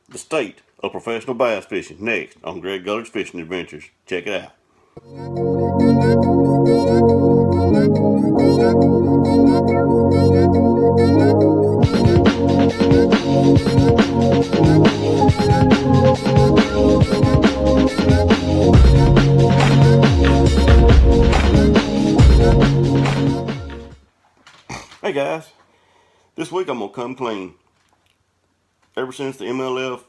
The state of professional bass fishing next on Greg Guller's Fishing Adventures. Check it out. Hey guys, this week I'm gonna come clean. Ever since the MLF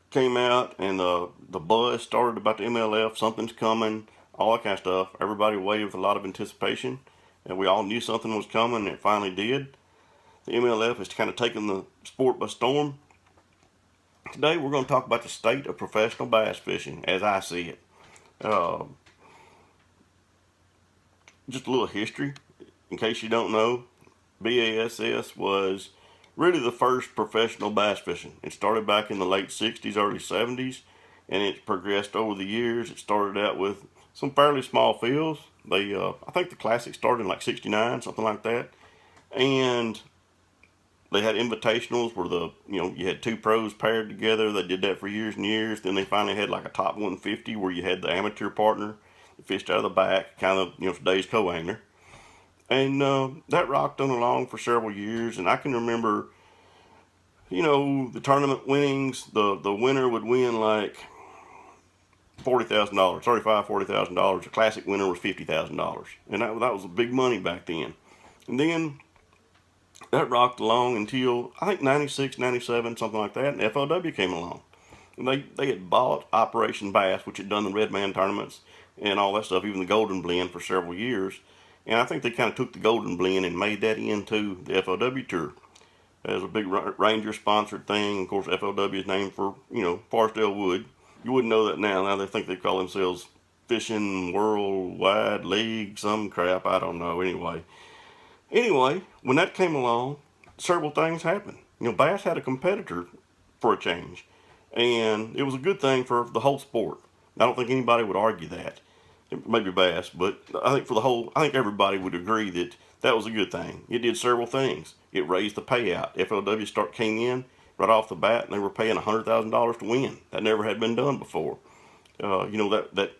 came out and the buzz started about the MLF, something's coming, all that kind of stuff, everybody waited with a lot of anticipation, and we all knew something was coming, and it finally did. The MLF has kind of taken the sport by storm. Today we're going to talk about the state of professional bass fishing as I see it. Uh, just a little history, in case you don't know. BASS was really the first professional bass fishing. It started back in the late 60s, early 70s, and it progressed over the years. It started out with some fairly small fields. I think the Classic started in like 69, something like that. And they had invitationals where you had two pros paired together. They did that for years and years. Then they finally had like a top 150 where you had the amateur partner that fished out of the back, kind of, today's co-angler. And that rocked on along for several years. And I can remember, the tournament winnings, the winner would win like $40,000, $40,000. The Classic winner was $50,000. And that was big money back then. And then that rocked along until I think 96, 97, something like that, and FLW came along. And they had bought Operation Bass, which had done the Red Man tournaments and all that stuff, even the Golden Blend for several years. And I think they kind of took the Golden Blend and made that into the FLW tour. It was a big Ranger sponsored thing. Of course, FLW is named for, Forestdale Wood. You wouldn't know that now. Now they think they call themselves Fishing Worldwide League, some crap, I don't know. Anyway, when that came along, several things happened. Bass had a competitor for a change, and it was a good thing for the whole sport. I don't think anybody would argue that. Maybe Bass, but I think everybody would agree that that was a good thing. It did several things. It raised the payout. FLW came in right off the bat, and they were paying $100,000 to win. That never had been done before. That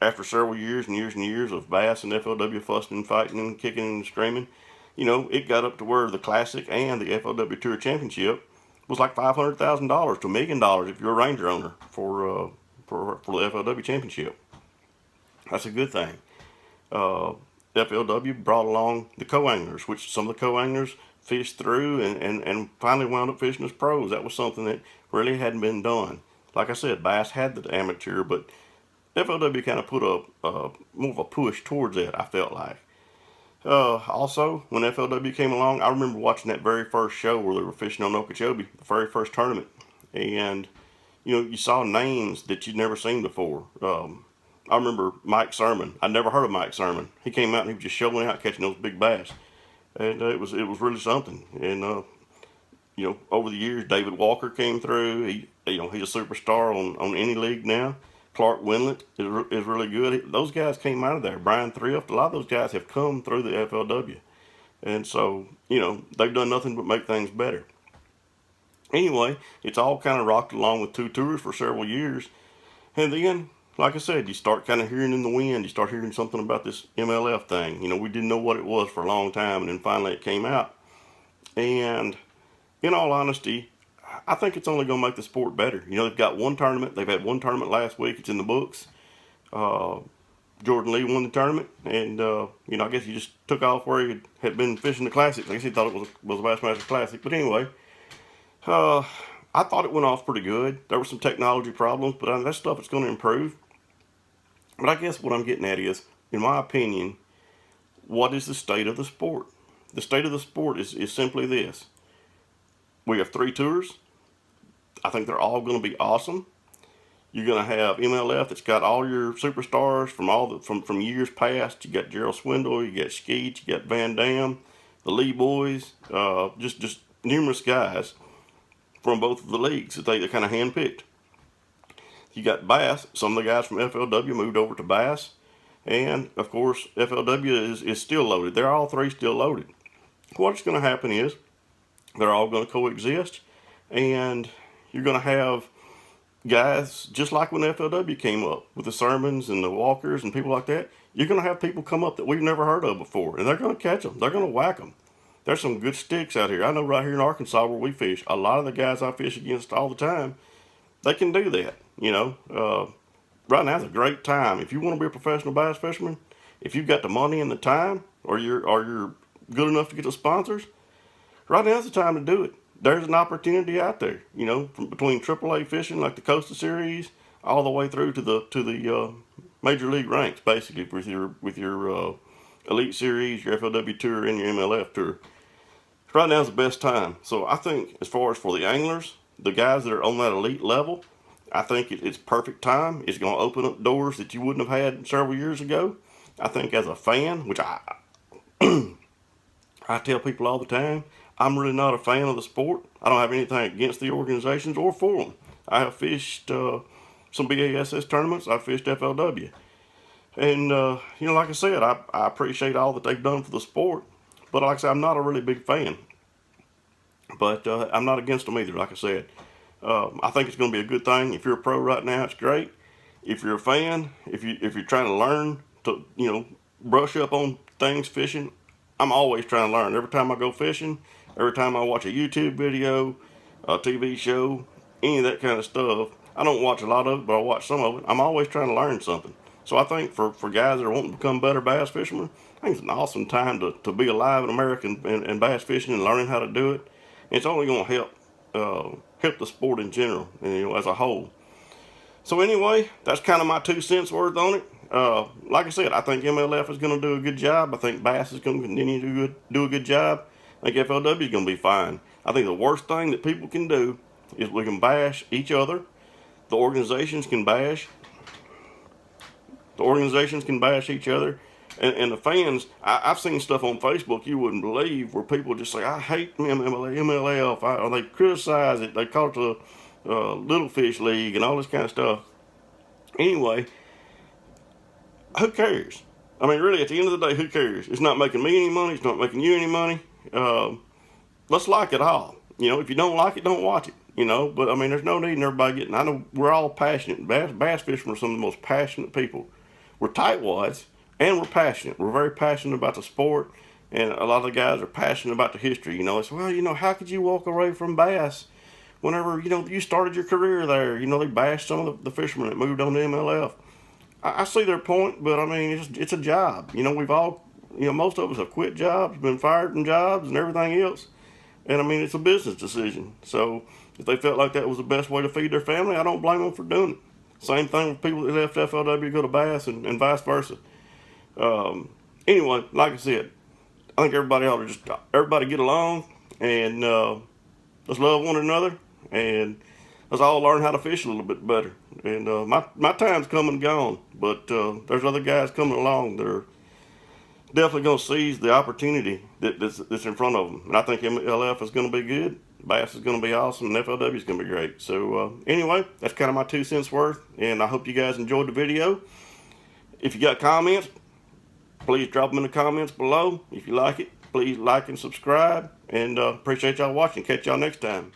after several years and years and years of Bass and FLW fussing and fighting and kicking and screaming, it got up to where the Classic and the FLW Tour Championship was like $500,000 to $1 million if you're a Ranger owner for the FLW Championship. That's a good thing. FLW brought along the co-anglers, which some of the co-anglers fished through and finally wound up fishing as pros. That was something that really hadn't been done. Like I said, Bass had the amateur, but FLW kind of put more of a push towards it, I felt like. Also, when FLW came along, I remember watching that very first show where they were fishing on Okeechobee, the very first tournament. And, you saw names that you'd never seen before. I remember Mike Sermon. I'd never heard of Mike Sermon. He came out and he was just showing out catching those big bass. And it was really something. And, over the years, David Walker came through. He's a superstar on any league now. Clark Winlet is really good. Those guys came out of there. Brian Thrift, a lot of those guys have come through the FLW. And so, they've done nothing but make things better. Anyway, it's all kind of rocked along with two tours for several years. And then, like I said, you start kind of hearing in the wind. You start hearing something about this MLF thing. We didn't know what it was for a long time, and then finally it came out. And in all honesty, I think it's only going to make the sport better. They've got one tournament. They've had one tournament last week. It's in the books. Jordan Lee won the tournament, and I guess he just took off where he had been fishing the Classics. I guess he thought it was a Bassmaster Classic. But anyway, I thought it went off pretty good. There were some technology problems, but that stuff is going to improve. But I guess what I'm getting at is, in my opinion, what is the state of the sport? The state of the sport is simply this. We have 3 tours. I think they're all going to be awesome. You're going to have MLF that's got all your superstars from years past. You got Gerald Swindle, you got Skeet, you got Van Dam, the Lee boys, just numerous guys from both of the leagues that they kind of handpicked. You got Bass. Some of the guys from FLW moved over to Bass. And, of course, FLW is still loaded. They're all 3 still loaded. What's going to happen is they're all going to coexist. And, you're going to have guys, just like when FLW came up with the Sermons and the Walkers and people like that, you're going to have people come up that we've never heard of before, and they're going to catch them. They're going to whack them. There's some good sticks out here. I know right here in Arkansas where we fish, a lot of the guys I fish against all the time, they can do that. Right now's a great time. If you want to be a professional bass fisherman, if you've got the money and the time, or you're good enough to get the sponsors, right now's the time to do it. There's an opportunity out there, from between AAA fishing like the Coastal Series all the way through to the major league ranks, basically with your Elite Series, your FLW Tour, and your MLF Tour. Right now's the best time. So I think as far as for the anglers, the guys that are on that elite level, I think it's perfect time. It's going to open up doors that you wouldn't have had several years ago. I think as a fan, which I tell people all the time, I'm really not a fan of the sport. I don't have anything against the organizations or for them. I have fished some BASS tournaments. I've fished FLW. And, like I said, I appreciate all that they've done for the sport. But like I said, I'm not a really big fan. But I'm not against them either, like I said. I think it's going to be a good thing. If you're a pro right now, it's great. If you're a fan, if you're trying to learn to, brush up on things fishing, I'm always trying to learn. Every time I go fishing, every time I watch a YouTube video, a TV show, any of that kind of stuff, I don't watch a lot of it, but I watch some of it. I'm always trying to learn something. So I think for guys that are wanting to become better bass fishermen, I think it's an awesome time to be alive in America and bass fishing and learning how to do it. And it's only going to help the sport in general, as a whole. So anyway, that's kind of my 2 cents worth on it. Like I said, I think MLF is going to do a good job. I think Bass is going to continue to do a good job. I think FLW is going to be fine. I think the worst thing that people can do is we can bash each other. The organizations can bash each other. And the fans, I've seen stuff on Facebook you wouldn't believe where people just say, I hate MLF, or they criticize it, they call it the Little Fish League and all this kind of stuff. Anyway, who cares? I mean, really, at the end of the day, who cares? It's not making me any money, it's not making you any money. Let's like it all. If you don't like it, don't watch it. But I mean, there's no need in everybody getting, I know we're all passionate. Bass fishermen are some of the most passionate people. We're tightwads. And we're passionate. We're very passionate about the sport. And a lot of the guys are passionate about the history. It's, well, how could you walk away from bass whenever, you started your career there? They bashed some of the fishermen that moved on to MLF. I see their point, but I mean, it's a job. We've all, most of us have quit jobs, been fired from jobs and everything else. And I mean, it's a business decision. So if they felt like that was the best way to feed their family, I don't blame them for doing it. Same thing with people that left FLW to go to bass and vice versa. Anyway, like I said, I think everybody ought to everybody get along and let's love one another and let's all learn how to fish a little bit better. And my time's come and gone, but there's other guys coming along that are definitely going to seize the opportunity that's in front of them. And I think MLF is going to be good, Bass is going to be awesome, and FLW is going to be great. So anyway, that's kind of my 2 cents worth, and I hope you guys enjoyed the video. If you got comments, please drop them in the comments below. If you like it, please like and subscribe. And appreciate y'all watching. Catch y'all next time.